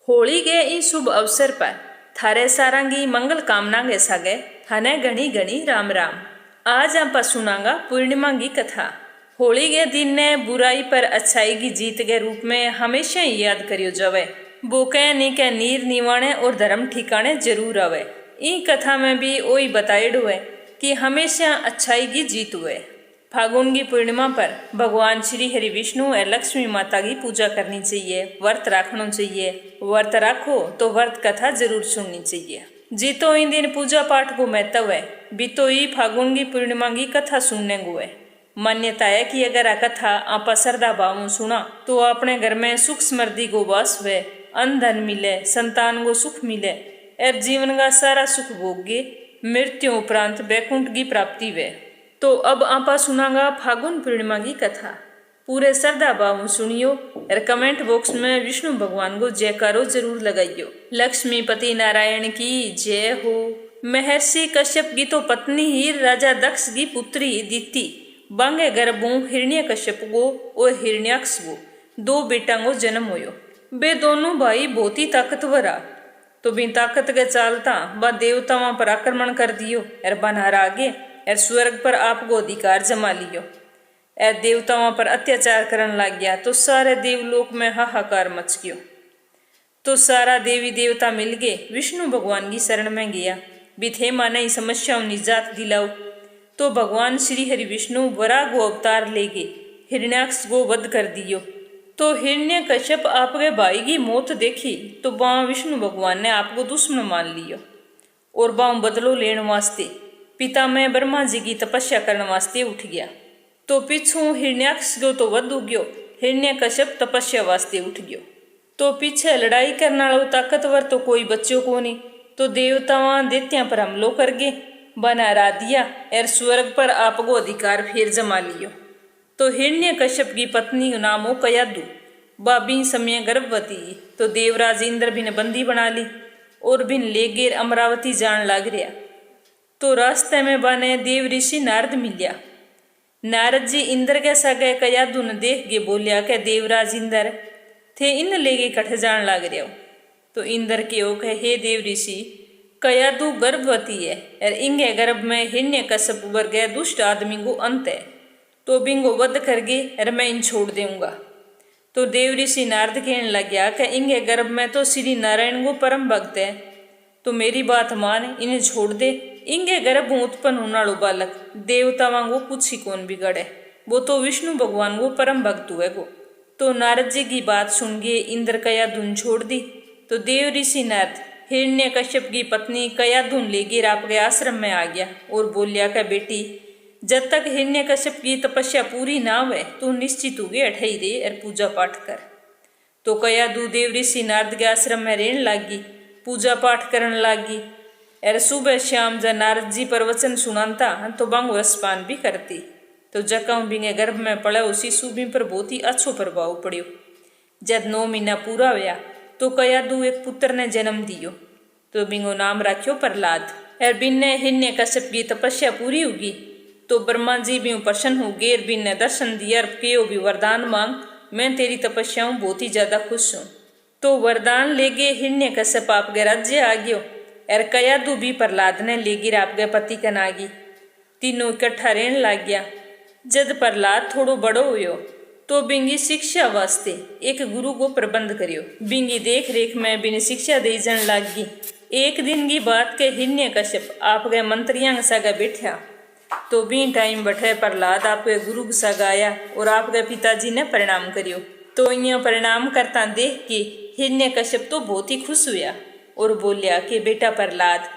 होली के ई शुभ अवसर पर थारे सारंगी मंगल कामना गे सागे थाने घनी घनी राम राम। आज आप सुनांगा पूर्णिमा की कथा। होली के दिन ने बुराई पर अच्छाई की जीत के रूप में हमेशा ही याद करियो जावे। बोके नी के नीर निवाणे और धर्म ठिकाने जरूर आवे। ई कथा में भी वही बताएड़ हुए कि हमेशा अच्छाई की जीत हुए। फागुन की पूर्णिमा पर भगवान श्री हरि विष्णु और लक्ष्मी माता की पूजा करनी चाहिए, व्रत रखना चाहिए। व्रत रखो तो व्रत कथा जरूर सुननी चाहिए। जीतो इन दिन पूजा पाठ को महत्व है, बीतो ही फागुन की पूर्णिमा की कथा सुनने को है। मान्यता है कि अगर आ कथा आपा श्रद्धा भाव सुना तो अपने घर में सुख समृद्धि को वास हुए, अन्न धन मिले, संतान को सुख मिले और जीवन का सारा सुख भोगे मृत्यु उपरांत वैकुंठ की प्राप्ति हुए। तो अब आपा सुनांगा फागुन पूर्णिमा की कथा। पूरे श्रद्धा भाव सुनियो और कमेंट बॉक्स में विष्णु भगवान को जयकारो जरूर लगाइयो। लक्ष्मीपति नारायण की जय हो। महर्षि कश्यप की तो पत्नी ही राजा दक्ष की पुत्री दीति बांगे गर्भों हिरण्य कश्यप को और हिरण्याक्ष को दो बेटा को जन्म होयो। वे दोनों भाई बहुत ही ताकतवर आ, तो बिन ताकत के चालता बा देवताओं पर आक्रमण कर दियो और बनहार आगे और स्वर्ग पर आपको अधिकार जमा लियो। ए देवताओं पर अत्याचार करने लग गया तो सारे देवलोक में हाहाकार मच गयो। तो सारा देवी देवता मिल गए विष्णु भगवान की शरण में गया, बिथे माने ही समस्याओं निजात दिलाओ। तो भगवान श्री हरि विष्णु वराह को अवतार ले गए, हिरण्याक्ष को वध कर दियो। तो हिरण्य कश्यप आपके भाई की मौत देखी तो बाँ विष्णु भगवान ने आपको दुश्मन मान लियो और बाँ बदलो लेने वास्ते पिता में ब्रह्मा जी की तपस्या करने वास्ते उठ गया। तो पिछू हिरण्याक्ष को तो वध हो गयो, हिरण्य कश्यप तपस्या वास्ते उठ गयो। तो पीछे लड़ाई करने वालों ताकतवर तो कोई बच्चों को नहीं, तो देवतावां दैत्या पर हमलो कर गए, बना रा दिया और स्वर्ग पर आपको अधिकार फिर जमा लियो। तो हिरण्य कश्यप की पत्नी का नाम हो कयादू, बाबी समय गर्भवती, तो देवराज इंद्र बिन बंदी बना ली और बिन ले गेर अमरावती जान लाग रहा। तो रास्ते में बने देव ऋषि नारद मिलिया। नारद जी इंद्र के सगे कयादू ने देख के बोलिया के देवराज इंद्र थे इन लेगे कठ जान लाग रहे हो। तो इंद्र के ओ कहे हे देव ऋषि कयादू गर्भवती है और इंगे गर्भ में हिरण्य कश्यप वर्ग दुष्ट आदमी को अंत है, तो बिंगो वध कर गए और मैं इन छोड़ दूंगा। तो देव ऋषि नारद कहने लग गया कि इंगे गर्भ में तो श्री नारायण को परम भक्त है, तो मेरी बात मान इन्हें छोड़ दे। इंगे गर्भ उत्पन्न होने वालो बालक देवतावां को कुछ ही कौन बिगड़े, वो तो विष्णु भगवान को परम भक्त हुए को। तो नारद जी की बात सुन के इंद्र कयादून छोड़ दी। तो देव ऋषि नारद हिरण्य कश्यप की पत्नी कयादून लेकर आपके आश्रम में आ गया और बोलिया कि बेटी जब तक हिरण्य कश्यप की तपस्या पूरी ना हुए तो निश्चित होगे अठाई रे और पूजा पाठ कर। तो कयादू देव ऋषि नारद के आश्रम में रहने लागी, पूजा पाठ करने लागी और सुबह शाम जब नारद जी पर वचन सुनाता तो बांगो स्पान भी करती। तो जका बिंगे गर्भ में पड़े उसी सुबी पर बहुत ही अच्छो प्रभाव पड़ो। जब 9 महीना पूरा हुआ तो कयादू एक पुत्र ने जन्म दियो, तो बिंगो नाम रखियो प्रहलाद। और बिन ने हिरण्य कश्यप की तपस्या पूरी होगी तो ब्रह्मा जी भी प्रसन्न हो गए, बिन ने दर्शन दिया के भी वरदान मांग, मैं तेरी तपस्याओं बहुत ही ज्यादा खुश हूँ। तो वरदान ले गए हिरण्य कश्यप आपके राज्य आ गयो और कयादू भी प्रहलाद ने ले गिर आपके पति का नागी, तीनों इकट्ठा रहने लग गया। जब प्रहलाद थोड़ो बड़ो हुयो तो बिंगी शिक्षा वास्ते एक गुरु को प्रबंध करियो। बिंगी देख रेख में बिन शिक्षा दे जान लागी। एक दिन की बात के हिरण्य कश्यप आपके मंत्रियां सगा बैठा, तो बिन टाइम बैठे प्रहलाद आपके गुरु सगा आया और आपके पिताजी ने प्रणाम करियो। तो यहाँ प्रणाम करता देख के हिरण्य कश्यप तो बहुत ही खुश हुआ और बोलिया कि बेटा प्रहलाद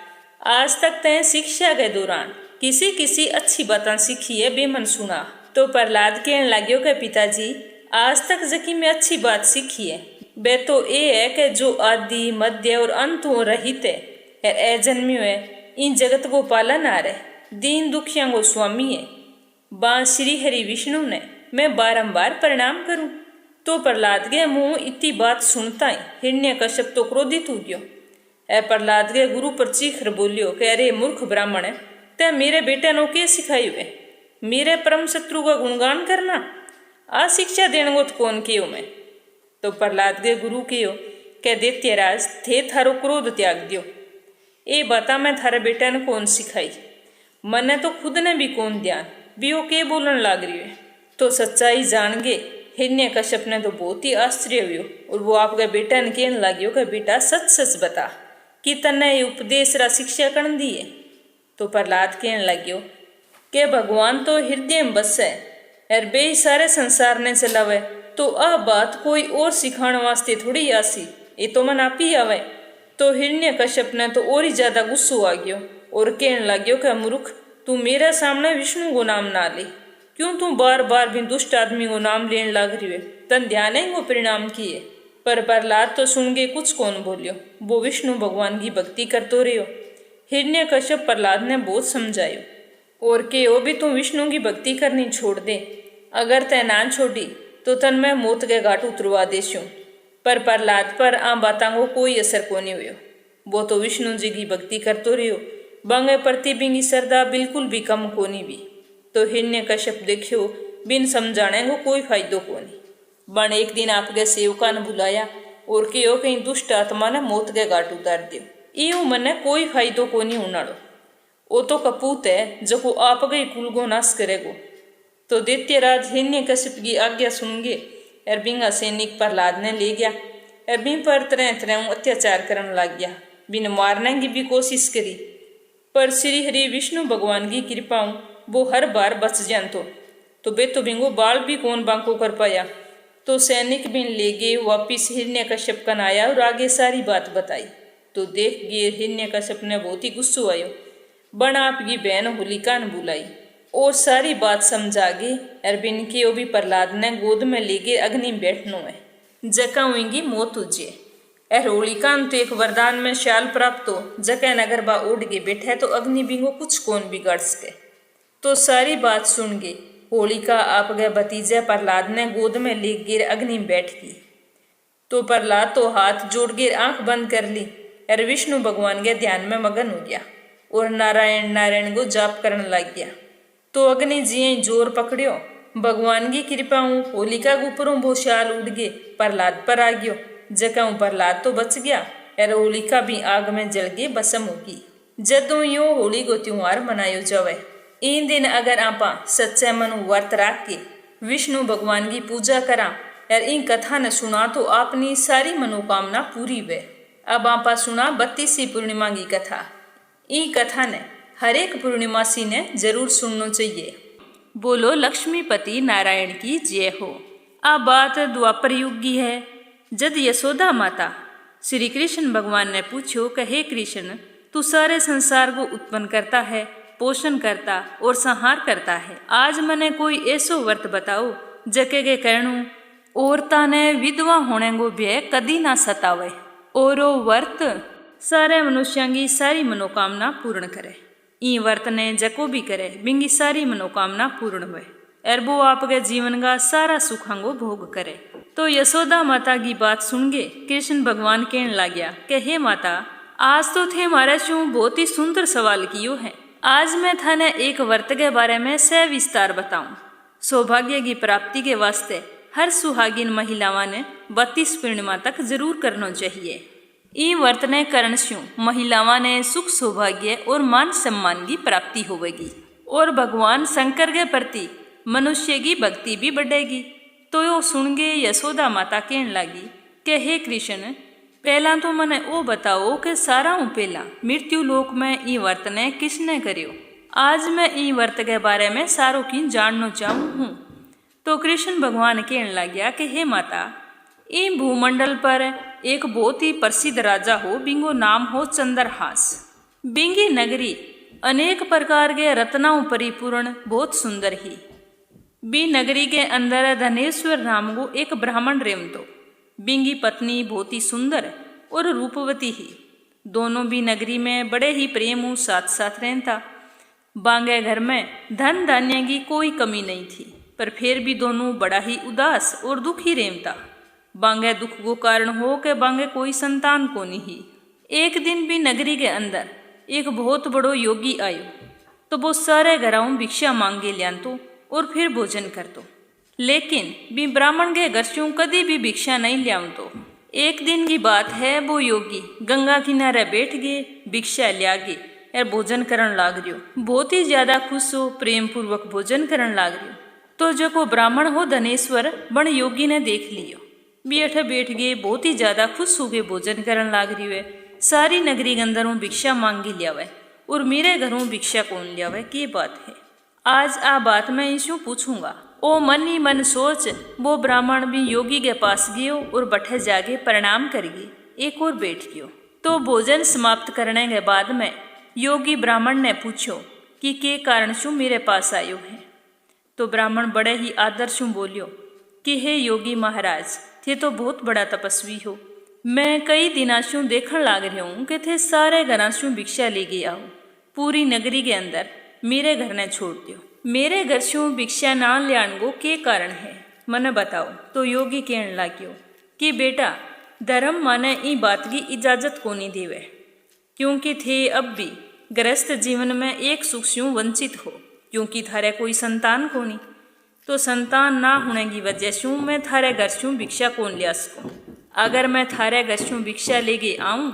आज तक तय शिक्षा के दौरान किसी किसी अच्छी बातें सीखी है, बेमन सुना। तो प्रहलाद कहने लग्यो कि पिताजी आज तक जकी में अच्छी बात सीखी है वे तो ये है कि जो आदि मध्य और अंत रहित है और अजन्म्यो है, इन जगत को पालन आ रहे दीन दुखिया को स्वामी है, बा श्री हरि विष्णु ने मैं बारंबार प्रणाम करूं। तो प्रहलाद के मुंह इतनी बात सुनता ही हिरण्य कश्यप तो क्रोधित हो गयो। ए प्रहलाद के गुरु पर चीखर बोलियो कि अरे मूर्ख ब्राह्मण है, ते मेरे बेटे नो के सिखायु है मेरे परम शत्रु का गुणगान करना, आ शिक्षा देने को तो कौन कियो मैं। तो प्रहलाद के गुरु कियो कह दैत्यराज थे थारो क्रोध त्याग दियो। ए बाता मैं थारे बेटा ने कौन सिखाई, मने तो खुद ने भी कौन ध्यान भी वो के बोलन लाग रही है। तो सच्चाई जान गे हिरण्यकश्यप ने तो बहुत ही आश्चर्य हुयो और वो आपके बेटा ने कहने लाग्यो कि बेटा सच सच बता कि तन्ने ये उपदेश रा शिक्षा कण दी है। तो प्रहलाद कहने लाग्यो कि भगवान तो हृदय में बसे और बे सारे संसार ने चलावे, तो आ बात कोई और सिखाने वास्ते थोड़ी आसी, ये तो मन आप ही आवे। तो हिरण्यकश्यप ने तो और ही ज्यादा गुस्सो आ गयो और कहने लाग्यो कि मूर्ख तू मेरे सामने विष्णु को नाम ना ले, क्यों तू बार बार भी दुष्ट आदमी को नाम लेने लग रही है, तन ध्यान है वो परिणाम किए। पर प्रहलाद तो सुन के कुछ कौन बोलियो, वो विष्णु भगवान की भक्ति करतो रहो। हिरण्यकश्यप प्रहलाद ने बहुत समझायो और के ओ भी तू विष्णु की भक्ति करनी छोड़ दे, अगर तय ना छोड़ी तो तन मैं मौत के घाट उतरवा देशूँ। पर प्रहलाद पर आ बातों को कोई असर को नहीं हुयो, वो तो विष्णु जी की भक्ति करतो रहो, बंगे प्रति बिंगी श्रद्धा बिल्कुल भी कम कोनी भी। तो हिरण्यकश्यप देखियो बिन समझाने को कोई फायदो कोनी। बन एक दिन आपके सेवका ने बुलाया और कहो कहीं दुष्ट आत्मा ने मौत के घाट उतार दियो, इं मने कोई फायदो कोनी उनाड़ो, वो तो कपूत है जो आप गई कुल को नाश करेगो। तो दैत्यराज हिरण्यकश्यप की आज्ञा सुन गे और बिंगा सैनिक प्रहलाद ने ले गया और बिन पर तरह तरह अत्याचार करने लग गया। बिन मारने की भी कोशिश करी, पर श्री हरि विष्णु भगवान की कृपा वो हर बार बच जान तो बे तो बिंगो बाल भी कौन बांको कर पाया। तो सैनिक बिन ले गए वापिस हिरण्यकश्यप कन आया और आगे सारी बात बताई। तो देख गए हिरण्यकश्यप ने बहुत ही गुस्सो आयो, बन आपकी बहन होलिका ने बुलाई और सारी बात समझा गई। अरबिन के वो भी प्रहलाद ने गोद में ले गए अग्नि में बैठनो है, जका हुएंगी मौत उजे। और होलिका तो एक वरदान में शाल प्राप्त हो, जका नगर बा उड़ के बैठे तो अग्नि बिंगो कुछ कौन बिगाड़ सके। तो सारी बात सुन गई होलिका आपके भतीजे प्रहलाद ने गोद में ले गिर अग्नि में बैठ गई। तो प्रहलाद तो हाथ जोड़ गिर आंख बंद कर ली और विष्णु भगवान के ध्यान में मगन हो गया और नारायण नारायण को जाप करने लग गया। तो अग्नि जी जोर पकड़ियो, भगवान की कृपा हूँ होलिका के ऊपरों वो शाल उड़ गए प्रहलाद पर आ गयो, जका प्रहलाद तो बच गया और होलिका भी आग में जल के भस्म होगी। जदों यो होली को त्योहार मनायो जावे, इन दिन अगर आपा सच्चे मन व्रत रख के विष्णु भगवान की पूजा करा और इन कथा ने सुना तो अपनी सारी मनोकामना पूरी हुए। अब आपा सुना 32वीं पूर्णिमा की कथा। इन कथा ने हर एक पूर्णिमासी ने जरूर सुनना चाहिए। बोलो लक्ष्मीपति नारायण की जय हो। अब बात द्वापर युग की है, जब यशोदा माता श्री कृष्ण भगवान ने पूछो कि हे कृष्ण तू सारे संसार को उत्पन्न करता है, पोषण करता और संहार करता है, आज मने कोई ऐसो व्रत बताओ जके के करणु औरता ने विधवा होने को भय कदी ना सतावे और वो व्रत सारे मनुष्यों की सारी मनोकामना पूर्ण करे। ई व्रत ने जको भी करे बिंगी सारी मनोकामना पूर्ण हुए और वो आपके जीवन का सारा सुखांगो भोग करे। तो यशोदा माता की बात सुन के कृष्ण भगवान कहने लग गया कि हे माता आज तो थे मारे शू बहुत ही सुंदर सवाल कियो है, आज मैं थाने एक व्रत के बारे में सविस्तार बताऊं। सौभाग्य की प्राप्ति के वास्ते हर सुहागिन महिलावां ने 32 पूर्णिमा तक जरूर करना चाहिए। ई व्रत ने करण से महिलावां ने सुख सौभाग्य और मान सम्मान की प्राप्ति होगी और भगवान शंकर के प्रति मनुष्य की भक्ति भी बढ़ेगी। तो यो सुन के यशोदा माता कहने लगी कि हे कृष्ण पहला तो मने वो बताओ कि सारा पहला मृत्यु लोक में ई व्रत ने किसने करियो, आज मैं ई व्रत के बारे में सारों की जानना चाहूँ हूँ। तो कृष्ण भगवान कहने लग गया कि हे माता ई भूमंडल पर एक बहुत ही प्रसिद्ध राजा हो, बिंगो नाम हो चंद्रहास। बिंगी नगरी अनेक प्रकार के रत्नाओं परिपूर्ण बहुत सुंदर ही। बी नगरी के अंदर धनेश्वर नाम को एक ब्राह्मण रेमतो, बिंगी पत्नी बहुत ही सुंदर और रूपवती ही। दोनों भी नगरी में बड़े ही प्रेम साथ साथ रहता। बांगे घर में धन धान्य की कोई कमी नहीं थी, पर फिर भी दोनों बड़ा ही उदास और दुखी रहता। बांगे दुख को कारण हो के बांगे कोई संतान को नहीं। एक दिन भी नगरी के अंदर एक बहुत बड़ो योगी आयो, तो वो सारे घरों भिक्षा मांगे लियांतो और फिर भोजन करतो। लेकिन भी ब्राह्मण के घर से कदी भी भिक्षा नहीं लियावतो। एक दिन की बात है, वो योगी गंगा किनारे बैठ गए, भिक्षा लिया गे और भोजन करन लाग रियो। बहुत ही ज्यादा खुश हो, प्रेम पूर्वक भोजन करन लाग रियो। तो जो को ब्राह्मण हो धनेश्वर बण योगी ने देख लियो, बैठे बैठ गए, बहुत ही ज्यादा खुश हो गए, भोजन करन लाग रियो है। सारी नगरी के अंदरों भिक्षा मांगी लियावे और मेरे घरों भिक्षा कौन लियावे, की बात है। आज आ बात मैं यीशु पूछूंगा। ओ मन ही मन सोच, वो ब्राह्मण भी योगी के पास गयो और बठे जाके प्रणाम करिए, एक और बैठ गयो। तो भोजन समाप्त करने के बाद में योगी ब्राह्मण ने पूछो कि के कारण शू मेरे पास आयो है। तो ब्राह्मण बड़े ही आदर शू बोलियो कि हे योगी महाराज, थे तो बहुत बड़ा तपस्वी हो। मैं कई दिना शू देखण लाग रहा हूँ कि थे सारे घरा शू भिक्षा ले गया हो। पूरी नगरी के अंदर मेरे घर ने छोड़ दियो। मेरे घर शू भिक्षा ना लियाण गो के कारण है, मने बताओ। तो योगी कहण लाग्यो कि बेटा, धर्म माने ई बात की इजाजत कोनी देवे, क्योंकि थे अब भी गृहस्थ जीवन में एक सुख शू वंचित हो, क्योंकि थारे कोई संतान कोनी। तो संतान ना होने की वजह शू मैं थारे घर शू भिक्षा कौन लिया सकूँ। अगर मैं थारे घर शू भिक्षा लेके आऊँ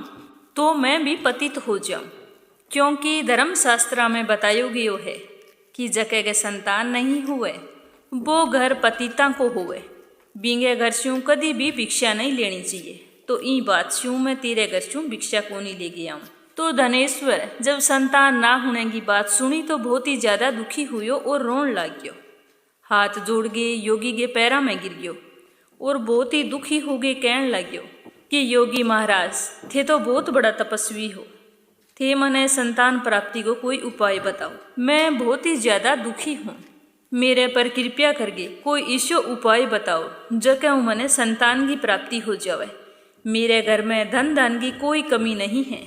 तो मैं भी पतित हो जाऊँ, क्योंकि धर्म शास्त्र में बतायो गयो है कि जके के संतान नहीं हुए वो घर पतिता को हुए। बींगे घर शू कभी भी भिक्षा नहीं लेनी चाहिए। तो ई बात शू मैं तेरे घर शू भिक्षा को नहीं ले गया हूँ। तो धनेश्वर जब संतान ना होने की बात सुनी तो बहुत ही ज्यादा दुखी हुयो और रोन लाग गयो। हाथ जोड़ के योगी के पैरा में गिर गयो और बहुत ही दुखी हो गए, कहण लाग्यो कि योगी महाराज, थे तो बहुत बड़ा तपस्वी हो, थे मने संतान प्राप्ति को कोई उपाय बताओ। मैं बहुत ही ज्यादा दुखी हूँ, मेरे पर कृपया करके कोई ईशो उपाय बताओ जके मने संतान की प्राप्ति हो जावे। मेरे घर में धन दान की कोई कमी नहीं है,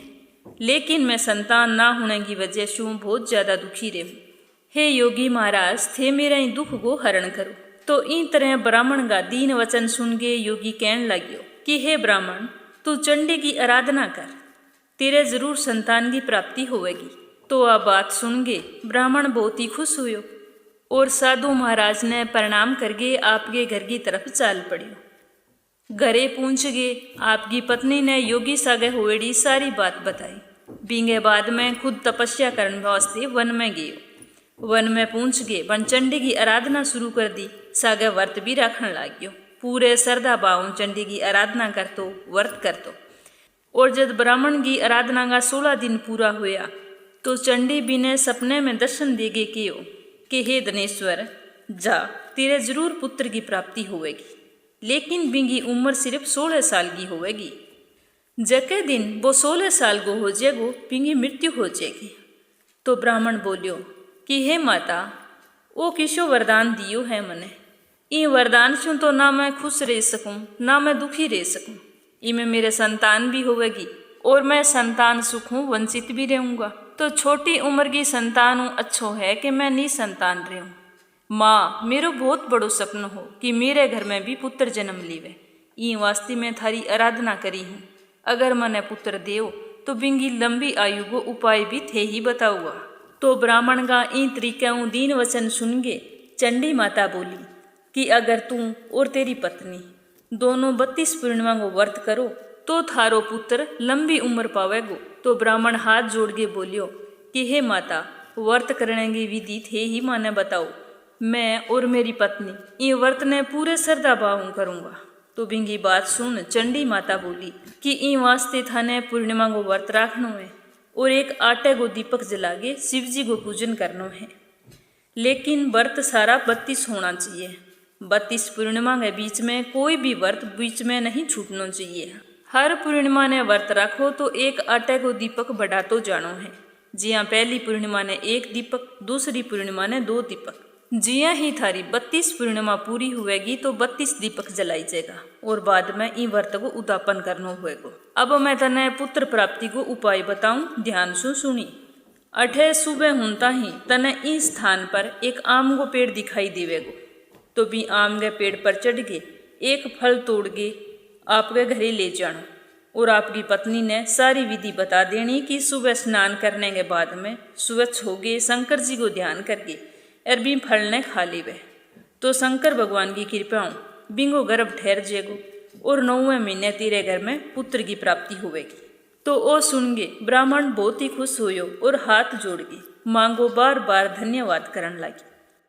लेकिन मैं संतान ना होने की वजह से बहुत ज्यादा दुखी रहूँ। हे योगी महाराज, थे मेरे दुख को हरण करो। तो इन तरह ब्राह्मण का दीन वचन सुन के योगी कहण लाग्यो कि हे ब्राह्मण, तू चंडी की आराधना कर, तेरे जरूर संतान की प्राप्ति होवेगी। तो आ बात सुन के ब्राह्मण बहुत ही खुश हुयो और साधु महाराज ने प्रणाम करके आपके घर की तरफ चाल पड़ियो। घरे पहुंच गए, आपकी पत्नी ने योगी सागे हुएड़ी सारी बात बताई। बींगे बाद में खुद तपस्या करने वास्ते वन में गयो। वन में पहुंच गए, बनचंडी की आराधना शुरू कर दी। सागे व्रत भी रखने लाग्यो, पूरे श्रद्धा भाव चंडी की आराधना करतो, व्रत करतो। और जब ब्राह्मण की आराधना का 16 दिन पूरा हुआ तो चंडी भी ने सपने में दर्शन देगे कियो कि हे धनेश्वर, जा, तेरे जरूर पुत्र की प्राप्ति होवेगी, लेकिन बिंगी उम्र सिर्फ 16 साल की होवेगी। जके दिन वो 16 साल को हो जाएगो, बिंगी मृत्यु हो जाएगी। तो ब्राह्मण बोलियो कि हे माता, वो किसो वरदान दियो है मने, ई वरदान से तो ना मैं खुश रह सकूं ना मैं दुखी रह सकूं। इमें मेरे संतान भी होवेगी और मैं संतान सुख हूँ वंचित भी रहूँगा। तो छोटी उम्र की संतान हूँ, अच्छो है कि मैं नी संतान रहूँ। माँ, मेरो बहुत बड़ो सपन हो कि मेरे घर में भी पुत्र जन्म लीवे। ई वास्ते में थारी आराधना करी हूँ। अगर मने पुत्र देव तो बिंगी लंबी आयु को उपाय भी थे ही बताऊँगा। तो ब्राह्मण का ई तरीका दीन वचन सुन के चंडी माता बोली कि अगर तू और तेरी पत्नी दोनों 32 पूर्णिमा को व्रत करो तो थारो पुत्र लंबी उम्र पावेगो। तो ब्राह्मण हाथ जोड़ के बोलियो कि हे माता, व्रत करने की विधि थे ही माने बताओ। मैं और मेरी पत्नी ये व्रत ने पूरे श्रद्धा भाव करूँगा। तो बिंगी बात सुन चंडी माता बोली कि ई वास्ते थाने पूर्णिमा को व्रत रखनो है और एक आटे को दीपक जला के शिव जी को पूजन करनो है, लेकिन व्रत सारा 32 होना चाहिए। 32 पूर्णिमा के बीच में कोई भी व्रत बीच में नहीं छूटना चाहिए। हर पूर्णिमा ने व्रत रखो तो एक आटे को दीपक बढ़ा तो जानो है। जिया पहली पूर्णिमा ने 1 दीपक, दूसरी पूर्णिमा ने 2 दीपक। जिया ही थारी 32 पूर्णिमा पूरी हुएगी तो 32 दीपक जलाई जाएगा और बाद में ई व्रत को उद्यापन करना होएगा। अब मैं तने पुत्र प्राप्ति को उपाय बताऊं, ध्यान से सुनी। अठे सुबह होता ही तने इस स्थान पर एक आम को पेड़ दिखाई देवेगो। तो भी आम के पेड़ पर चढ़ के एक फल तोड़ के आपके घरे ले जाना और आपकी पत्नी ने सारी विधि बता देनी कि सुबह स्नान करने के बाद में स्वच्छ हो गए शंकर जी को ध्यान करके अरबी फल ने खा लेवे तो शंकर भगवान की कृपा बिंगो गर्भ ठहर जेगो और 9वें महीने तेरे घर में पुत्र की प्राप्ति होवेगी। तो ओ सुन गे ब्राह्मण बहुत ही खुश होयो और हाथ जोड़ गे मांगो बार बार धन्यवाद करन लगी।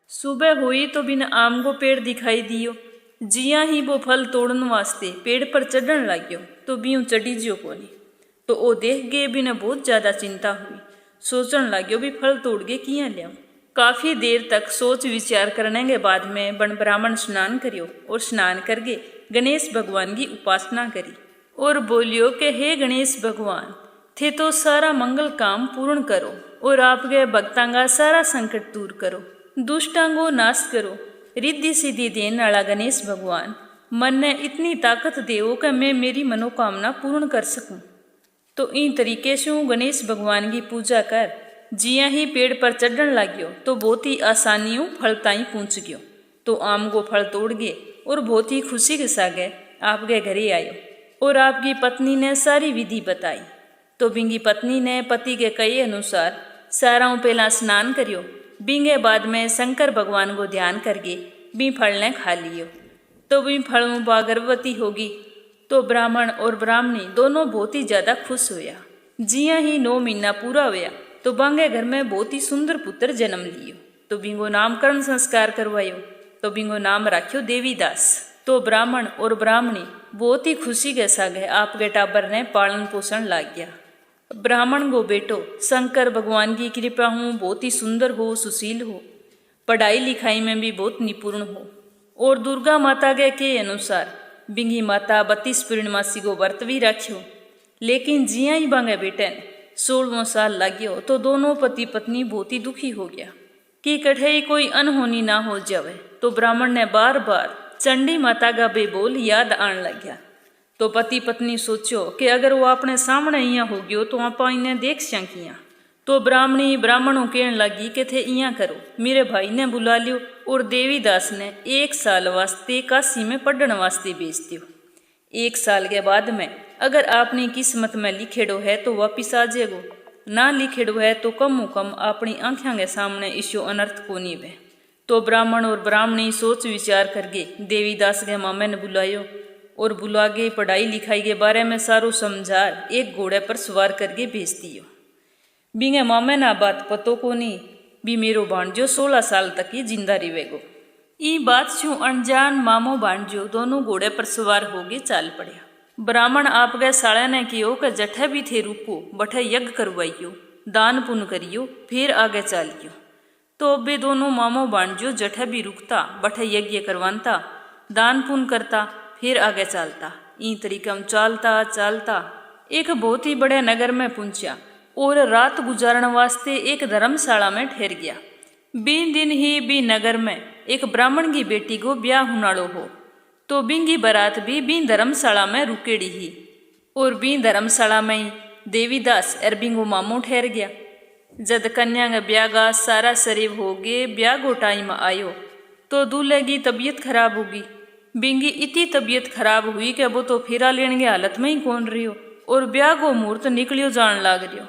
सुबह हुई तो बिन आम को पेड़ दिखाई दियो। जिया ही वो फल तोड़न वास्ते पेड़ पर चढ़न लाग्यो तो बियूं चढ़ी जियो कोनी। तो ओ देख गए बिना बहुत ज्यादा चिंता हुई, सोचन लाग्यो भी फल तोड़ के किया लियाऊं। काफी देर तक सोच विचार करने के बाद में बन ब्राह्मण स्नान करियो और स्नान करके गणेश भगवान की उपासना करी और बोलियो कि हे गणेश भगवान, थे तो सारा मंगल काम पूर्ण करो और आपके भक्तां का सारा संकट दूर करो, दुष्टां को नाश करो। रिद्धि सिद्धि देने वाला गणेश भगवान मन ने इतनी ताकत देवो कि मैं मेरी मनोकामना पूर्ण कर सकूं। तो इन तरीके से गणेश भगवान की पूजा कर जिया ही पेड़ पर चढ़न लाग्यो तो बहुत ही आसानियों फल ताई पहुंच गयो। तो आम को फल तोड़ गए और बहुत ही खुशी के सागे आपके घरे आयो और आपकी पत्नी ने सारी विधि बताई। तो बिंगी पत्नी ने पति के कहे अनुसार साराओं पहला स्नान करियो, बिंगे बाद में शंकर भगवान को ध्यान करके बी फल ने खा लियो। तो बी फलों बा गर्भवती होगी। तो ब्राह्मण और ब्राह्मणी दोनों बहुत ही ज्यादा खुश हुआ। जिया ही 9 महीना पूरा हुआ तो बांगे घर में बहुत ही सुंदर पुत्र जन्म लियो। तो बिंगो नामकरण संस्कार करवायो तो बिंगो नाम राख्यो देवीदास। तो ब्राह्मण और ब्राह्मणी बहुत ही खुशी के सागे आपके टाबर ने पालन पोषण लाग गया। ब्राह्मण को बेटो शंकर भगवान की कृपा हो बहुत ही सुंदर हो, सुशील हो, पढ़ाई लिखाई में भी बहुत निपुण हो और दुर्गा माता के अनुसार बिंगी माता 32 पूर्णमासी को व्रत भी रखियो। लेकिन जिया ही बांगे बेटे 16वां साल लाग्यो तो दोनों पति पत्नी बहुत ही दुखी हो गया कि कठे कोई अनहोनी ना हो जावे। तो ब्राह्मण ने बार बार चंडी माता का बेबोल याद आन लग गया। तो पति पत्नी सोचो कि अगर वो अपने सामने इया हो गयो तो आप इन्हें देख सकिया। तो ब्राह्मणी ब्राह्मणों कहने लगी कि थे इया करो, मेरे भाई ने बुला लियो और देवीदास ने 1 साल वास्ते काशी में पढ़ने वास्ते भेज दियो। 1 साल के बाद में अगर अपनी किस्मत में लिखेड़ो है तो वापिस आ जाएगो, ना लिखेड़ो है तो कम अपनी आंखों के सामने इसो अनर्थ को नहीं वे। तो ब्राह्मण और ब्राह्मणी सोच विचार करके देवीदास के मामे ने बुलायो और बुला के पढ़ाई लिखाई के बारे में सारो समझा एक घोड़े पर सवार करके भेज दियो। बिंगे मामे ना बात पतो को नहीं भी मेरो भांजो 16 साल तक ही जिंदा रहेगो। ई बात छू अनजान मामो भांजो दोनों घोड़े पर सवार होके चाल पड़िया। ब्राह्मण आपके साले ने कियो कि जठे भी थे रुको बठे यज्ञ करवाइयो, दान पुण्य करियो, फिर आगे चालियो। तो अब वे दोनों मामो भांजो जठे भी रुकता बठे यज्ञ करवाता, दान पुण्य करता, फिर आगे चालता। ई तरीका में चालता चालता एक बहुत ही बड़े नगर में पहुंचा और रात गुजारने वास्ते एक धर्मशाला में ठहर गया। बीन दिन ही बी नगर में एक ब्राह्मण की बेटी को ब्याह होनाड़ो हो तो बिंगी बारात भी बीन धर्मशाला में रुकेड़ी ही और बीन धर्मशाला में ही देवीदास और बिंगो मामो ठहर गया। जद कन्या का ब्याह का सारा शरीर हो गए, ब्याह को टाइम आयो तो दूल्हे की तबीयत खराब होगी। बिंगी इतनी तबीयत खराब हुई कि वो तो फेरा लेने की हालत में ही कौन रही हो और ब्याह को मुहूर्त निकलियो जान लाग रियो।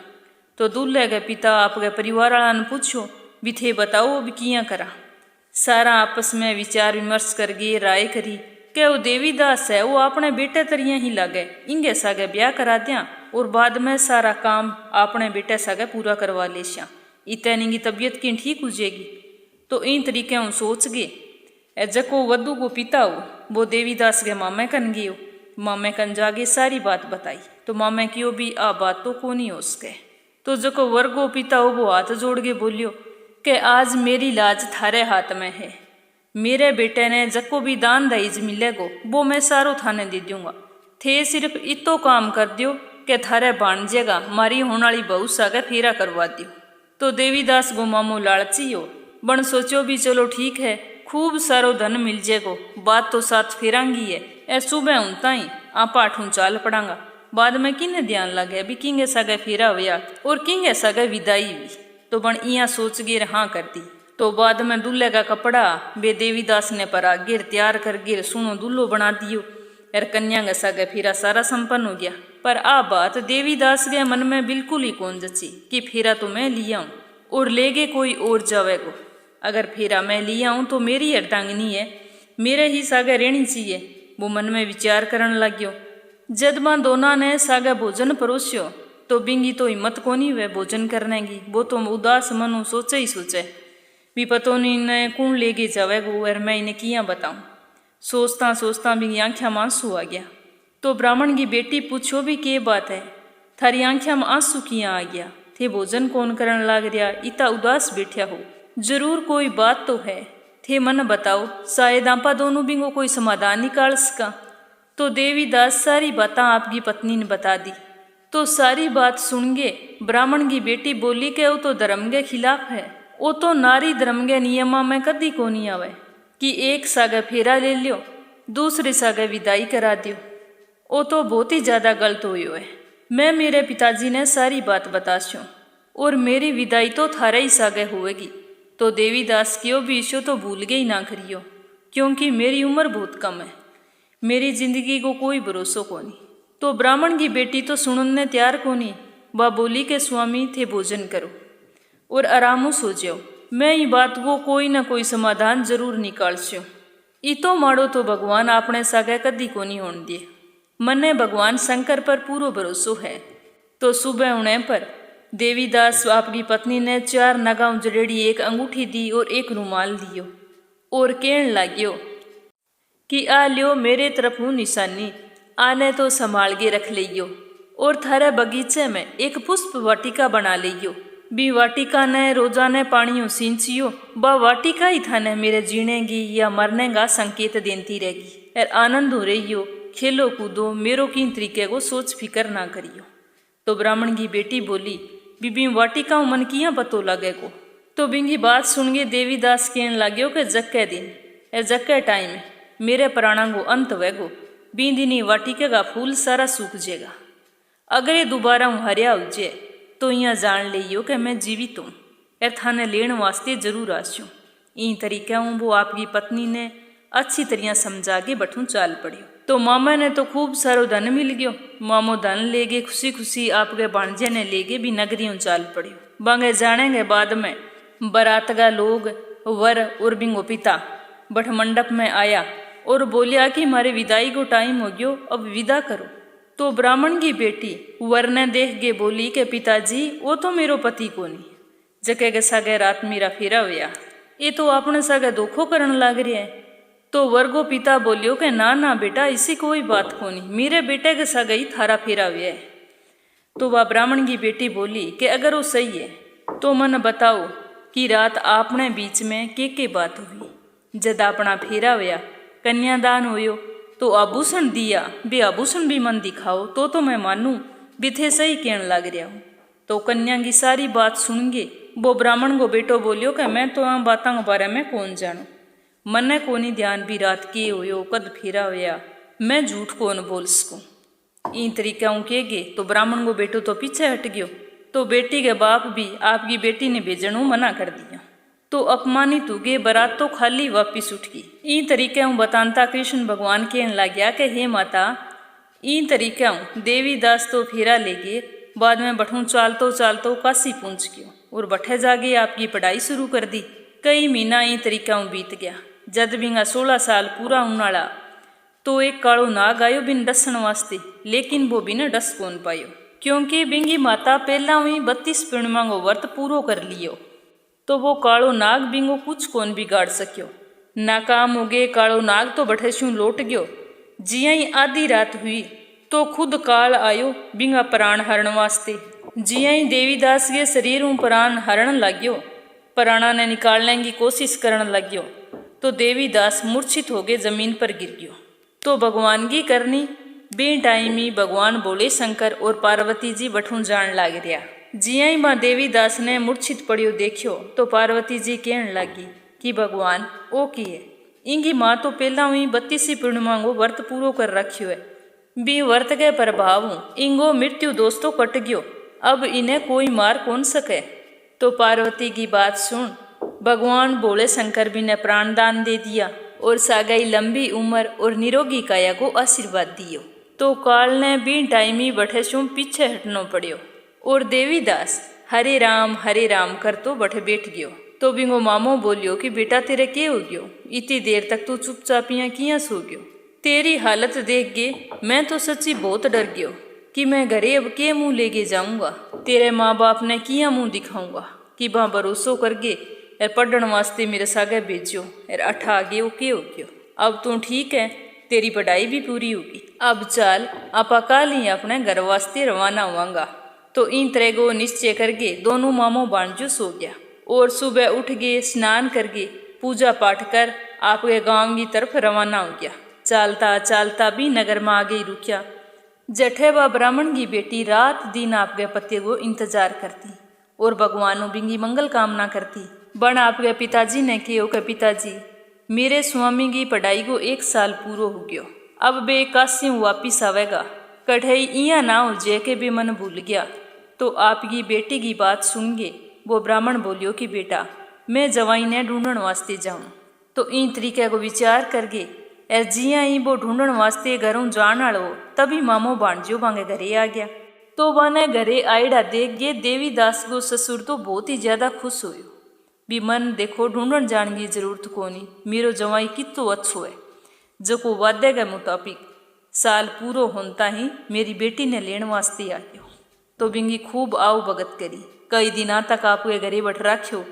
तो दूल्हे के पिता आपके परिवार वाला ने पूछो भी थे बताओ अब किया करा। सारा आपस में विचार विमर्श कर गए, राय करी कि वो देवीदास है वो अपने बेटे तरिया ही लागे, इंगे सागे ब्याह करा दिया और बाद में सारा काम अपने बेटे सागे पूरा करवा ले श्या, इतनी की तबीयत की ठीक हो जाएगी। तो इन तरीके हूँ सोच गए। जको वधु को पिता हो वो देवीदास के मामे कन गयो, मामे कन जागे सारी बात बताई। तो मामे की भी आ बात तो को नहीं हो सके। तो जको वर्गो पिता हो वो हाथ जोड़ के बोलियो कि आज मेरी लाज थारे हाथ में है, मेरे बेटे ने जको भी दान दहेज मिलेगो वो मैं सारो थाने दे दूंगा, थे सिर्फ इतो काम कर दियो कि थारे भांजेगा मारी होने वाली बहू सागे फेरा करवा दियो। तो देवीदास गो मामो लालची हो बन सोचो भी चलो ठीक है, खूब सारो धन मिल जेगो, बात तो साथ फेरांगी है, ए सुबह उनता ही आप आठों चाल पड़ांगा। बाद में किन्ने ध्यान लगे भी किंगे सगे फेरा हुआ और किंगे सगे विदाई हुई। तो बन इया सोच गिर हाँ कर दी। तो बाद में दूल्हे का कपड़ा बे देवीदास ने पर गिर तैयार कर गिर सुनो दूल्हो बना दियो और कन्या का सगे फेरा सारा संपन्न हो गया। पर आ बात देवीदास के मन में बिल्कुल ही कौन जची कि फेरा तो मैं लिया हूँ और लेगे कोई और जावेगो। अगर फेरा मैं लिया हूँ तो मेरी अर्धांगिनी है, मेरे ही सागे रहनी चाहिए, वो मन में विचार करन लाग्यो। जद मां दोना ने सागे भोजन परोस्यो तो बिंगी तो हिम्मत कोनी वे भोजन करने की। वो तो उदास मनु सोचे ही सोचे भी पतो नहीं इन्हें कौन लेके जावेगो और मैं इन्हें किया बताऊं। सोचता सोचता बिंगी आंख्या में आंसू आ गया। तो ब्राह्मण की बेटी पूछो भी के बात है, थारी आंख्या में आंसू किया आ गया? थे भोजन कौन करन लाग रिया, इतना उदास बैठा हो, जरूर कोई बात तो है, थे मन बताओ, शायद आपा दोनों बिंगो कोई समाधान निकाल सका। तो देवीदास सारी बातें आपकी पत्नी ने बता दी। तो सारी बात सुन गे ब्राह्मण की बेटी बोली के वो तो धर्म के खिलाफ है, वो तो नारी धर्म के नियमा में कदी को नहीं आवे कि एक सागे फेरा ले लियो दूसरे सागे विदाई करा दियो, वो तो बहुत ही ज्यादा गलत हुई है। मैं मेरे पिताजी ने सारी बात बतास्यो और मेरी विदाई तो थारे ही सागे होएगी। तो देवीदास कियो भी इशो तो भूल गई ना करियो, क्योंकि मेरी उम्र बहुत कम है, मेरी जिंदगी को कोई भरोसो को नहीं। तो ब्राह्मण की बेटी तो सुनने तैयार को नहीं, वह बोली के स्वामी थे भोजन करो और आरामो सो जाओ, मैं ये बात को कोई ना कोई समाधान जरूर निकाल स्यो। इतो माड़ो तो भगवान आपने सागे कदी को नहीं होने दिए, मने भगवान शंकर पर पूरो भरोसो है। तो सुबह होने पर देवीदास आपकी पत्नी ने 4 नगांव जड़ेड़ी एक अंगूठी दी और एक रुमाल दियो और कहन लाग्यो कि आ लियो मेरे तरफ हूँ निशानी, आने तो संभाल के रख लियो और थारे बगीचे में एक पुष्प वाटिका बना लियो। बी वाटिका ने रोजाने पानियों सिंचियो, बा वाटिका ही थाने मेरे जीने की या मरने का संकेत देती रहेगी। और आनंद हो रहियो, खेलो कूदो, मेरो किन तरीके को सोच फिकर ना करियो। तो ब्राह्मण की बेटी बोली बीबी वाटिका मन किया पतो लगे को। तो बिंगी बात सुन के देवीदास कहन लाग्यो के जक्के दिन ए जक्के टाइम मेरे प्राणा को अंत वेगो, बींदिनी वाटिका का फूल सारा सूख जाएगा। अगर ये दोबारा हूँ हरिया उजे तो यहाँ जान लियो कि मैं जीवित हूँ और थाने लेने वास्ते जरूर आस्यूँ। इन तरीका हूँ वो आपकी पत्नी ने अच्छी तरह समझा के बठूं चाल पड़ियो। तो मामा ने तो खूब सारो धन मिल गयो, मामो धन ले गए, खुशी खुशी आपके भांजे ने ले गए भी नगरियों चाल पड़ियो। बांगे जानेंगे बाद में बारात का लोग वर और बिंगो पिता बठ मंडप में आया और बोलिया कि हमारे विदाई को टाइम हो गयो, अब विदा करो। तो ब्राह्मण की बेटी वर ने देख के बोली के पिताजी वो तो मेरो पति को नहीं, जके के सागे रात मेरा फेरा हुआ, ये तो आपने सागे धोखो करन लाग रहा है। तो वर्गो पिता बोलियो के ना ना बेटा इसी कोई बात को नहीं, मेरे बेटे के सागे ही थारा फेरा हुआ है। तो वह ब्राह्मण की बेटी बोली कि अगर वो सही है तो मन बताओ कि रात आपने बीच में के बात हुई, जद अपना फेरा हुआ कन्यादान होयो तो आभूषण दिया, बे आभूषण भी मन दिखाओ तो मैं मानूं बिथे सही कहन लग रहा हूँ। तो कन्या की सारी बात सुन गे वो ब्राह्मण को बेटो बोलियो कि मैं तो आम बातों के बारे में कौन जानू, मन्ने कोनी ध्यान भी रात के होयो कद फेरा होया, मैं झूठ कौन बोल सकूँ। इन तरीका हूँ के गे तो ब्राह्मण को बेटो तो पीछे हट गयो। तो बेटी के बाप भी आपकी बेटी ने भेजणों मना कर दिया। तो अपमानित हुए बारात तो खाली वापिस उठ गई। इन तरीके हूँ बतानता कृष्ण भगवान कहन लग गया कि हे माता, इन तरीके हूँ देवीदास तो फेरा ले गए, बाद में बठूं चालतो काशी पहुँच गयो और बठे जागे आपकी पढ़ाई शुरू कर दी। कई महीना इन तरीका हूँ बीत गया। जद बिंगा 16 साल पूरा होने तो एक कालो नाग आयो बिन डसन वास्ते, लेकिन वो बिना डस कौन पायो, क्योंकि बिंगी माता पहला हुई 32 पूर्णिमा को व्रत पूरो कर लियो। तो वो कालो नाग बिंगो कुछ कौन बिगाड़ सक्यो। नाकाम हो गए कालो नाग तो बठेशू लौट गयो। जिया ही आधी रात हुई तो खुद काल आयो बिंगा प्राण हरण वास्ते। जिया ही देवीदास के शरीर में प्राण हरण लाग्यो, प्राणा ने निकालने की कोशिश करने लाग्यो तो देवीदास मूर्छित हो गए जमीन पर गिर गयो। तो भगवान की करनी बे टाइमी भगवान बोले शंकर और पार्वती जी बठूं जान लाग रहा। जिया ही माँ देवीदास ने मूर्छित पड़ियो देखियो तो पार्वती जी कहन लगी कि भगवान ओ की है, इंगी माँ तो पहला हुई 32 पूर्णिमा को व्रत पूरो कर रखियो है, बी व्रत के प्रभाव इंगो मृत्यु दोस्तों कट गयो, अब इन्हें कोई मार कौन सके। तो पार्वती की बात सुन भगवान बोले शंकर भी ने प्राणदान दे दिया और सागाई लंबी उम्र और निरोगी काया को आशीर्वाद दियो। तो काल ने भी टाइमी बठे शू पीछे हटनो पड़ियो और देवीदास हरे राम कर तो बठे बैठ गयो। तो बिंगो मामो बोलियो कि बेटा तेरे के हो गयो, इतनी देर तक तू चुपचाप यहाँ किया सो गयो। तेरी हालत देख के मैं तो सच्ची बहुत डर गयो कि मैं घरे अब के मुंह लेके जाऊंगा। तेरे माँ बाप ने किया मुंह दिखाऊंगा कि वहाँ भरोसो करके और पढ़ने वास्ते मेरे सागे भेजो और अठा आगे ओके हो गयो। अब तू ठीक है, तेरी पढ़ाई भी पूरी होगी। अब चल आपा कल ही अपने घर वास्ते रवाना हुआंगा। तो इन तरह को निश्चय करके दोनों मामो बांझो सो गया और सुबह उठ गए, स्नान करके पूजा पाठ कर आपके गांव की तरफ रवाना हो गया। चालता चालता भी नगर में आगे ही रुकिया। जठे व ब्राह्मण की बेटी रात दिन आपके पति को इंतजार करती और भगवानों बिंगी मंगल कामना करती। बन आपके पिताजी ने कहो कि पिताजी मेरे स्वामी की पढ़ाई को 1 साल पूरो हो गयो, अब बे काश्यों वापिस आवेगा। कढ़ई इया ना हो जे के बे मन भूल गया। तो आपकी बेटी की बात सुन के वो ब्राह्मण बोलियो कि बेटा मैं जवाई ने ढूंढण वास्ते जाऊं। तो इन तरीके को विचार करके और जिया ही वो ढूंढण वास्ते घरों जान आलो तभी मामो भांजो बांगे घरे आ गया। तो वाने घरे आईड़ा देख गए देवीदास को ससुर तो बहुत ही ज्यादा खुश हुयो। भी मन देखो ढूंढण जाने की जरूरत कोनी, मेरो जवाई कितो अच्छो है जो को वादे के मुताबिक साल पूरो होता ही मेरी बेटी ने लेने वास्ते आ गयो। तो बिंगी खूब आओ भगत करी, कई दिना तक आपके घरे बैठ राख्यो।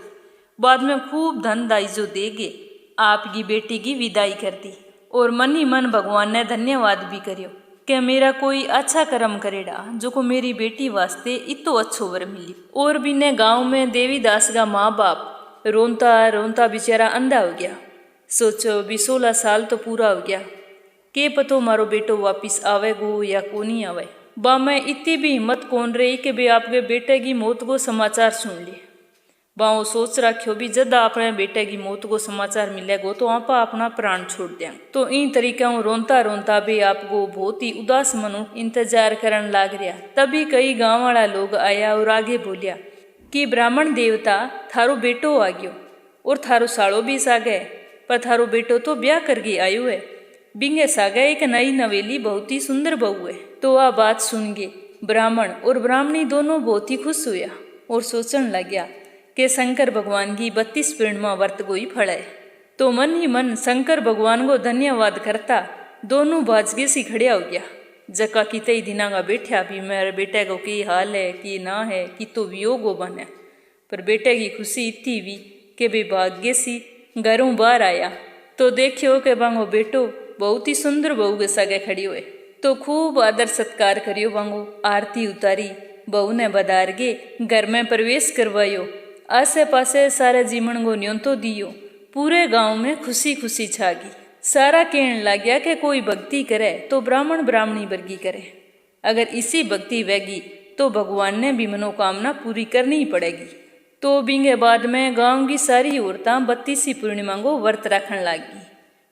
बाद में खूब धन दाइजो देगे आपकी बेटी की विदाई कर दी और मन ही मन भगवान ने धन्यवाद भी करियो कि मेरा कोई अच्छा कर्म करेड़ा जो को मेरी बेटी वास्ते इतो अच्छो वर मिली। और बिने गांव में देवीदास का माँ बाप रोंता रोंता बेचारा अंधा हो गया। सोचो भी 16 साल तो पूरा हो गया, के पतो मारो बेटो वापिस आवेगो या को नहीं आवे। बा मैं इतनी भी हिम्मत कौन रही कि बे आपके बेटे की मौत को समाचार सुन लिए। बाओ सोच रखियो भी जद अपने बेटे की मौत को समाचार मिलेगो तो आपा अपना प्राण छोड़ दें। तो इन तरीका रोंता रोंता भी आपको बहुत ही उदास मनु इंतजार करन लाग रहा। तभी कई गांव वाला लोग आया और आगे बोलिया कि ब्राह्मण देवता थारो बेटो आ गयो और थारो साड़ो भी सागे, पर थारो बेटो तो ब्याह करके आयो है। बिंगे सागे एक नई नवेली बहुत ही सुंदर बहू है। तो आ बात सुन के ब्राह्मण और ब्राह्मणी दोनों बहुत ही खुश हुआ और सोचने लग्या कि शंकर भगवान की 32 पूर्णिमा व्रत को ही फल है। तो मन ही मन शंकर भगवान को धन्यवाद करता दोनों बाजगे सी खड़िया हो गया। जका की कई दिना का बैठा भी मेरे बेटे को की हाल है कि ना है कि तो वियोग हो बने। पर बेटे की खुशी इतनी भी कि बे भाग्य सी घरों बाहर आया तो देखियो कि बांगो बेटो बहुत ही सुंदर बहू के सगे खड़ी हुए। तो खूब आदर सत्कार करियो, बांगो आरती उतारी, बहू ने बदार गे घर में प्रवेश करवायो। आसे पासे सारे जीवन को न्योतो दियो। पूरे गांव में खुशी खुशी छागी। सारा कहने लग गया कि कोई भक्ति करे तो ब्राह्मण ब्राह्मणी वर्गी करे, अगर इसी भक्ति वेगी तो भगवान ने भी मनोकामना पूरी करनी ही पड़ेगी। तो बिंगे बाद में गांव की सारी औरतां 32 पूर्णिमा को व्रत रखने लगी।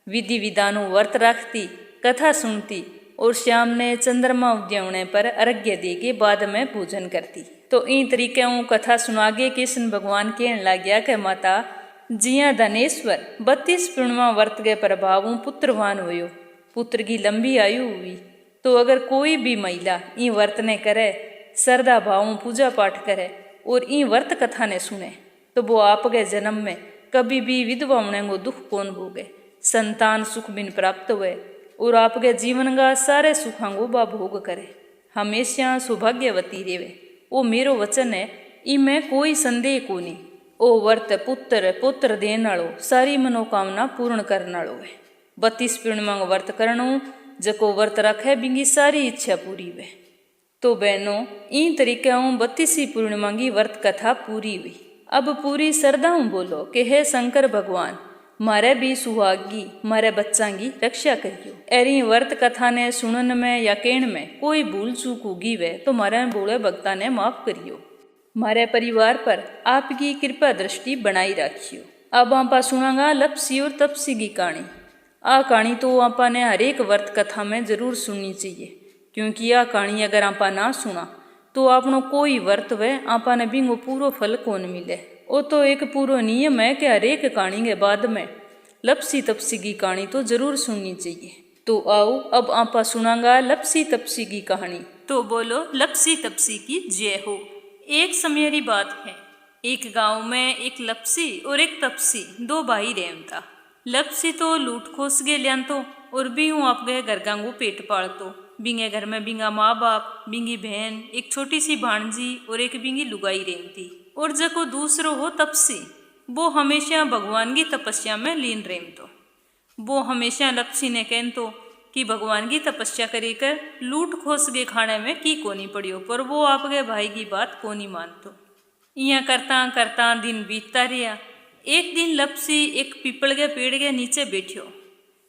विधि विधानों व्रत रखती, कथा सुनती और शाम ने चंद्रमा उद्यावने पर अर्घ्य दे के बाद में पूजन करती। तो इन तरीके कथा सुनागे कृष्ण भगवान कहने लग गया कि माता जिया धनेश्वर 32 पूर्णिमा व्रत के प्रभाव पुत्रवान हुयो, पुत्र की लंबी आयु हुई। तो अगर कोई भी महिला इन व्रत ने करे, श्रद्धा भाव पूजा पाठ करे और इन व्रत कथा ने सुने तो वो आपके जन्म में कभी भी विधवा होने को दुख कौन भोगे, संतान सुख बिन प्राप्त हुए और आपके जीवन का सारे सुखों को बा भोग करे, हमेशा सौभाग्यवती रेवे। वो मेरो वचन है, इमें कोई संदेह को नहीं। ओ व्रत पुत्र पुत्र देने वालो, सारी मनोकामना पूर्ण करने वालो है। 32 पूर्णिमा को व्रत करणो, जको व्रत रखे बिंगी सारी इच्छा पूरी हुए। तो बहनों इन तरीके 32 पूर्णिमा की व्रत कथा पूरी हुई। अब पूरी श्रद्धा बोलो कि हे शंकर भगवान मारे भी सुहागी मारे बच्चा की रक्षा करियो। एरी व्रत कथा ने सुनन में या कहण में कोई भूल चूक होगी वे तो मारे बोले भक्ता ने माफ करियो। मारे परिवार पर आपकी कृपा दृष्टि बनाई रखियो। अब आपा सुनांगा लपसी और तपसी की कहानी। आ कहानी तो आपा ने हर एक व्रत कथा में जरूर सुननी चाहिए, क्योंकि यह कहानी अगर आपा ना सुना तो आपनो कोई व्रत वे आपा ने बिंगो पूरो फल कौन मिले। वो तो एक पूरा नियम है कि हर एक कहानी के बाद में लपसी तपसी की कहानी तो जरूर सुननी चाहिए। तो आओ अब आपा सुनांगा लपसी तपसी की कहानी। तो बोलो लपसी तपसी की जय हो। एक समय की बात है, एक गांव में एक लपसी और एक तपसी दो भाई रहता। लपसी तो लूट खोस गे लिया तो और भी हूँ आप गए घर गांगू पेट पालतो। बिंगे घर में बिंगा माँ बाप, बिंगी बहन, एक छोटी सी भाणजी और एक बिंगी लुगाई रेमती। और जको दूसरो हो तपसी, वो हमेशा भगवान की तपस्या में लीन रेमतो। वो हमेशा लपसी ने कहतो कि भगवान की तपस्या करी कर लूट खोस के खाने में की कोनी पड़ियो, पर वो आपके भाई की बात कोनी मानतो। इया करता करता दिन बीतता रहा। एक दिन लपसी एक पीपल के पेड़ के नीचे बैठ्यो।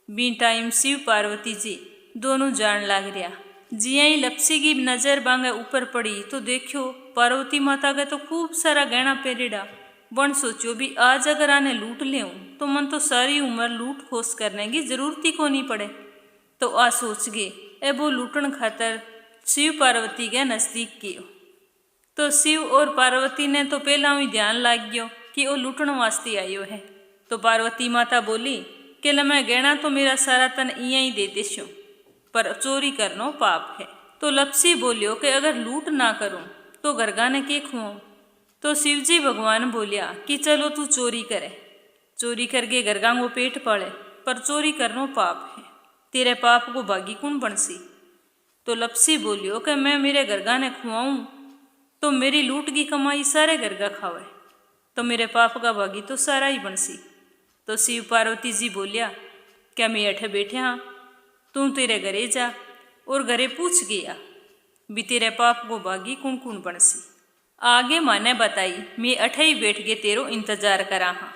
बी टाइम शिव पार्वती जी दोनों जान लाग रहा। जिया ही लपसी की नजर बांगे ऊपर पड़ी तो देखियो पार्वती माता के तो खूब सारा गहना पहरेड़ा। बन सोचो भी आज अगर आने लूट ले तो मन तो सारी उम्र लूट खोस करने की जरूरत ही को नहीं पड़े। तो आ सोच गए ए वो लूटन खातर शिव पार्वती के नजदीक कियो। तो शिव और पार्वती ने तो पहला ही ध्यान लाग गयो कि वो लूटन वास्ते आयो है। तो पार्वती माता बोली कि ल मैं गहना तो मेरा सारा तन इया ही दे देशो, पर चोरी करनो पाप है। तो लपसी बोलियो कि अगर लूट ना करूं तो गरगा ने के खुआऊं। तो शिवजी भगवान बोलिया कि चलो तू चोरी करे, चोरी करके गरगा को पेट पाले, पर चोरी करनो पाप है, तेरे पाप को भागी कौन बनसी। तो लपसी बोलियो कि मैं मेरे गरगा ने खुआऊं तो मेरी लूट की कमाई सारे गरगा खावे, तो मेरे पाप का भागी तो सारा ही बनसी। तो शिव पार्वती जी बोलिया क्या मैं अठे बैठे हाँ, तू तेरे घरे जा और घरे पूछ गया भी तेरे पाप को भागी कौन कौन बनसी। आगे माने बताई मैं अठे ही बैठ के तेरो इंतजार करा हाँ।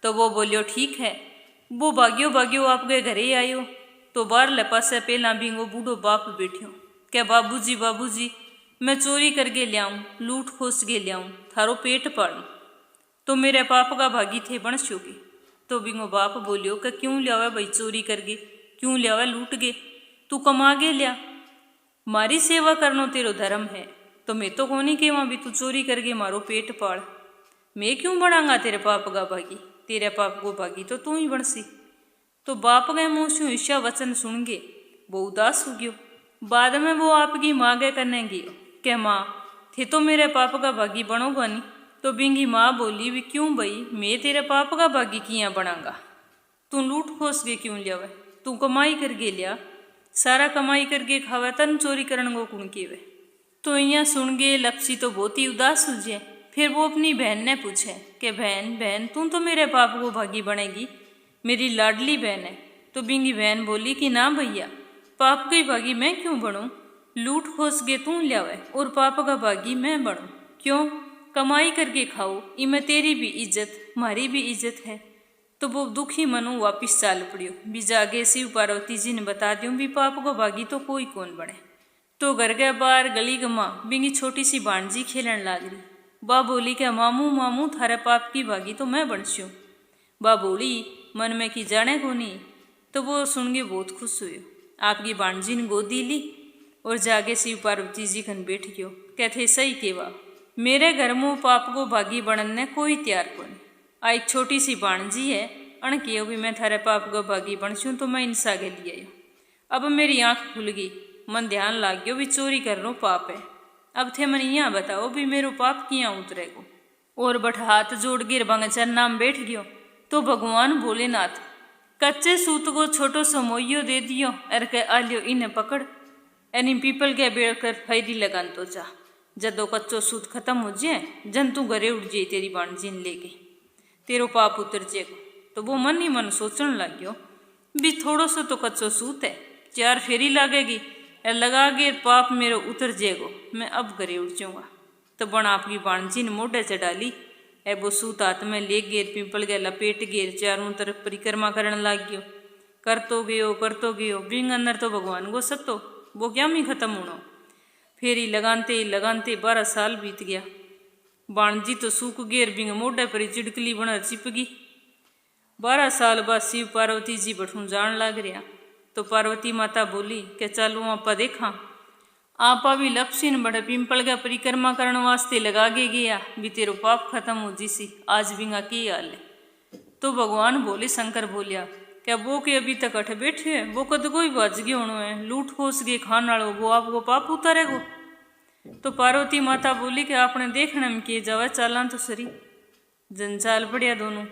तो वो बोलियो ठीक है। वो भाग्यो भाग्यो आपके घरे ही आयो। तो बार लपा से पहला भी वो बूढ़ो बाप बैठ्यो क्या बाबूजी मैं चोरी करके लियाऊं, लूट खोस के लियाऊं, थारो पेट पालूं, तो मेरे पाप का भागी थे बनस्योगे। तो बिंगो बाप बोलियो कि क्यों लियावे भाई चोरी करके, क्यों लियावे लूट गे, तू कमा के लिया, मारी सेवा करनो तेरो धर्म है। तो मैं तो कोनी केवा भी तू चोरी करके मारो पेट पाल, मैं क्यों बनांगा तेरे पाप का भागी, तेरे पाप को भागी तो तू ही बनसी। तो बाप गए मुँह से ईशा वचन सुन गे वो उदास हो गयो। बाद में वो आपकी माँ गए करने गियो क्या माँ थे तो मेरे पाप का भागी बनोगा नहीं। तो बिंगी माँ बोली भी क्यों भाई मैं तेरे पाप का भागी किया बनांगा, तू लूट खोस के क्यों लियावे, तू कमाई करके लिया, सारा कमाई करके खावे तन चोरी करने को कुण केवे। तो यहाँ सुन गए लपसी तो बहुत ही उदास हुए। फिर वो अपनी बहन ने पूछे कि बहन तू तो मेरे पाप को भागी बनेगी, मेरी लाडली बहन है। तो बिंगी बहन बोली कि ना भैया पाप की भागी मैं क्यों बनूं, लूट खोस के तू लियावे और पाप का भागी मैं बनूं, क्यों कमाई करके खाओ, इमें तेरी भी इज्जत मारी भी इज्जत है। तो वो दुखी मनु वापिस चाल पड़ियो। भी जागे शिव पार्वती जी ने बता दियो भी पाप को भागी तो कोई कौन बने। तो घर के बाहर गली गमा बिंगी छोटी सी भाणजी खेलन लाग रही। बा बोली क्या मामू थारे पाप की भागी तो मैं बनस्यो। बा बोली मन में की जाने को नहीं। तो वो सुन के बहुत खुश हुए। आपकी भाणजी ने गोदी ली और जागे शिव पार्वती जी खन बैठ गयो। कहते सही केवा मेरे घर मुँह पाप को भागी बनने कोई तैयार को नहीं। आ एक छोटी सी भाणजी है अण कियो भी मैं थारे पाप को भागी बनसूँ तो मैं इंसा के लिए आयो। अब मेरी आँख खुल गई, मन ध्यान लाग गयो भी चोरी करनो पाप है। अब थे मन यहाँ बताओ भी मेरो पाप किया उतरेगो। और बठ हाथ जोड़ गिर बंग चरना में बैठ गयो। तो भगवान भोलेनाथ कच्चे सूत को छोटो सो मोइयो दे दियो अर के आलियो इन्हें पकड़ एनी पीपल के बेड़ कर फैरी लगान तो जा, जदो कच्चो सूत खत्म हो जाए जंतु घरे उड़ जाए तेरी बाणजीन लेके तेरो पाप उतर जाएगो। तो वो मन ही मन सोचने लग गयो भी थोड़ो सो तो कच्चो सूत है, 4 फेरी लागेगी लगा के पाप मेरो उतर जाएगो, मैं अब घरे उड़ जाऊँगा। तो बण आपकी बाणजी ने मोढ़े चढ़ा ली। ए वो सूत हाथ में ले गेर पिंपल के लपेट गेर चारों तरफ परिक्रमा करने लग गयो। करतो गयो बिंग अंदर तो भगवान को सतो वो क्या मी खत्म होना। फेरी लगानते 12 साल बीत गया। बाणजी तो सूख गेर बिंग मोढ़े पर चिड़कली बना चिपगी। 12 साल बाद शिव पार्वती जी बठू जान लग रहा। तो पार्वती माता बोली कि चलो आपा देखा। आपा भी लपसीन बड़े पिंपल का परिक्रमा करने वास्ते लगा के गया भी तेरो पाप खत्म हो जीसी, आज बिंगा की हाल है। तो भगवान बोले शंकर बोलिया क्या वो के अभी तक अठ बैठे है, वो कद कोई बच गए होनो है, लूट खोस के खान वालो वो आपको पाप उतारेगो। तो पार्वती माता बोली कि आपने देखने में किए जावे चालान तो सरी। जन चाल पड़िया दोनों।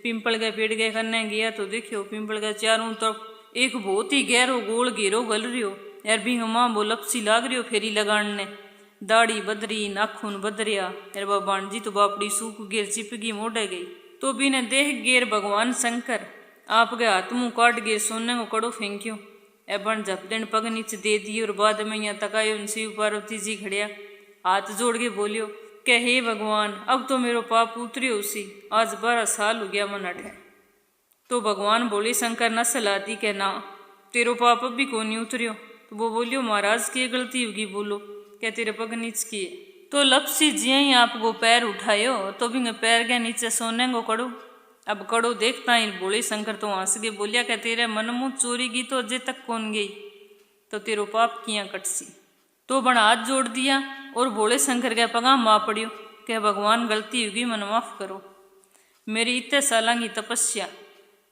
पिंपल के पेड़ के करने गया तो देखियो पिंपल के चारों तरफ एक बहुत ही गहरो गोल घेरो गल रियो यार भी माँ वो लपसी लाग रियो फेरी लगाने दाढ़ी बदरी नाखून बदरिया यार बाबान जी तो बापड़ी सूख गेर चिपगी मोड़े गई तो भी ने देख गेर भगवान शंकर आपके हाथ मुँह काट गेर सोने को कड़ो फेंक्यो एबन झपदेन पग नीचे दे दी और बाद में यहाँ तकायो शिव पार्वती जी खड़िया हाथ जोड़ के बोलियो के हे भगवान अब तो मेरो पाप उतरियो उसी आज 12 साल हो गया मन अठे। तो भगवान बोले शंकर न सलाती के ना तेरो पाप अब भी को नहीं उतरियो। तो वो बोलियो महाराज की गलती होगी बोलो क्या तेरे पग नीच किए। तो लपसी जिया ही आपको पैर उठायो तो भी पैर के नीचे सोने को कड़ो अब कड़ो देखता ही बोले शंकर तो हंस के बोलिया क्या तेरे मन मुँह चोरी की तो अजय तक कौन गई तो तेरो पाप किया कटसी। तो बण हाथ जोड़ दिया और भोले शंकर के पगा माँ पड़ियो कि भगवान गलती होगी मन माफ़ करो मेरी इतने साल की तपस्या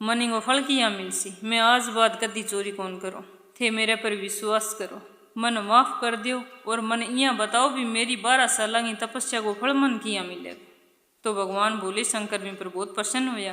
मनी को फल किया मिलसी मैं आज बाद कदी चोरी कौन करो थे मेरे पर विश्वास करो मन माफ़ कर दियो और मन इया बताओ भी मेरी 12 साल की तपस्या को फल मन किया मिलेगा। तो भगवान बोले शंकर में पर बहुत प्रसन्न हुआ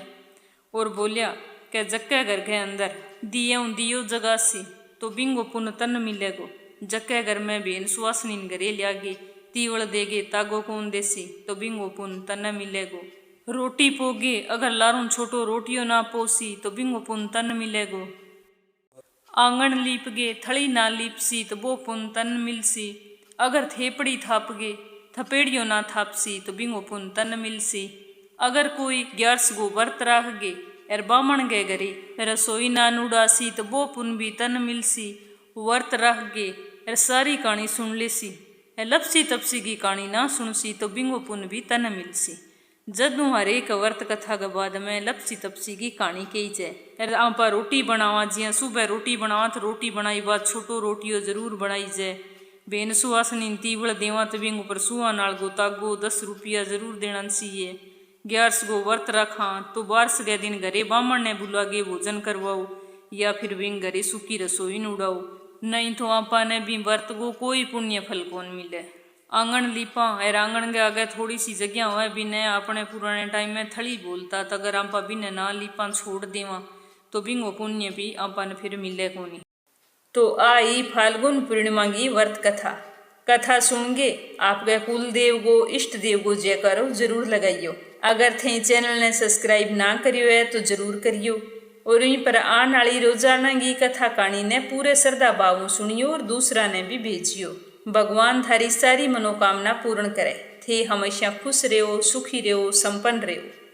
और बोलिया कि जक्के घर के अंदर दियो जगासी तो बिंगो पुण्य तन मिलेगो जक्के घर में बेन सुवासनी घरे लियागे तीवड़ देगे तागो कौन देसी तो बिंगो पुन तन मिलेगो रोटी पोगे अगर लारून छोटो रोटियो ना पोसी तो बिंगो पुन तन मिलेगो आंगन लीपगे थड़ी ना लीपसी तो वो पुन तन मिलसी अगर थेपड़ी थापगे थपेड़ियो ना थापसी तो बिंगो पुन तन मिलसी अगर कोई 11 गो व्रत राखगे एर बामण गे घरे रसोई ना नुड़ासी तो वो पुन भी तन मिलसी व्रत राखगे एर सारी कहानी सुन लेसी लपसी तपसी की कहानी ना सुनसी तो बिंगो पुन भी तन मिलसी। जदू हर एक व्रत कथा के बाद में लपसी तपसी की कहानी कही जाए आप रोटी बनावा जिया सुबह रोटी बनावा तो रोटी बनाई बाद छोटो रोटियो जरूर बनाई जाए बेन सुहासनी तीवड़ देवा तो बिंग ऊपर सुहा नाल गो तागो 10 रुपया जरूर देना चाहिए 11 गो व्रत रखा तो 12 के दिन घरे बामण ने बुलागे भोजन करवाओ या फिर बिंग घरे सूखी रसोई उड़ाओ नहीं तो आपा ने भी व्रत को कोई पुण्य फल कौन मिले। आंगन लीपा और आंगन के आगे थोड़ी सी जगह हुआ बिने अपने पुराने टाइम में थड़ी बोलता तो अगर आपा बिने ना लीपा छोड़ देवा तो बिंगो पुण्य भी आपा ने फिर मिले कोनी। तो आई फाल्गुन पूर्णिमा की व्रत कथा सुनगे आपके कुल देव को इष्ट देव को जयकारो जरूर लगाइयो। अगर थे चैनल ने सब्सक्राइब ना करियो है तो जरूर करियो और यहीं पर आने वाली रोजाना की कथा कहानी ने पूरे श्रद्धा भाव सुनियो और दूसरा ने भी भेजियो। भगवान थारी सारी मनोकामना पूर्ण करे थे हमेशा खुश रहो सुखी रहो संपन्न रहो।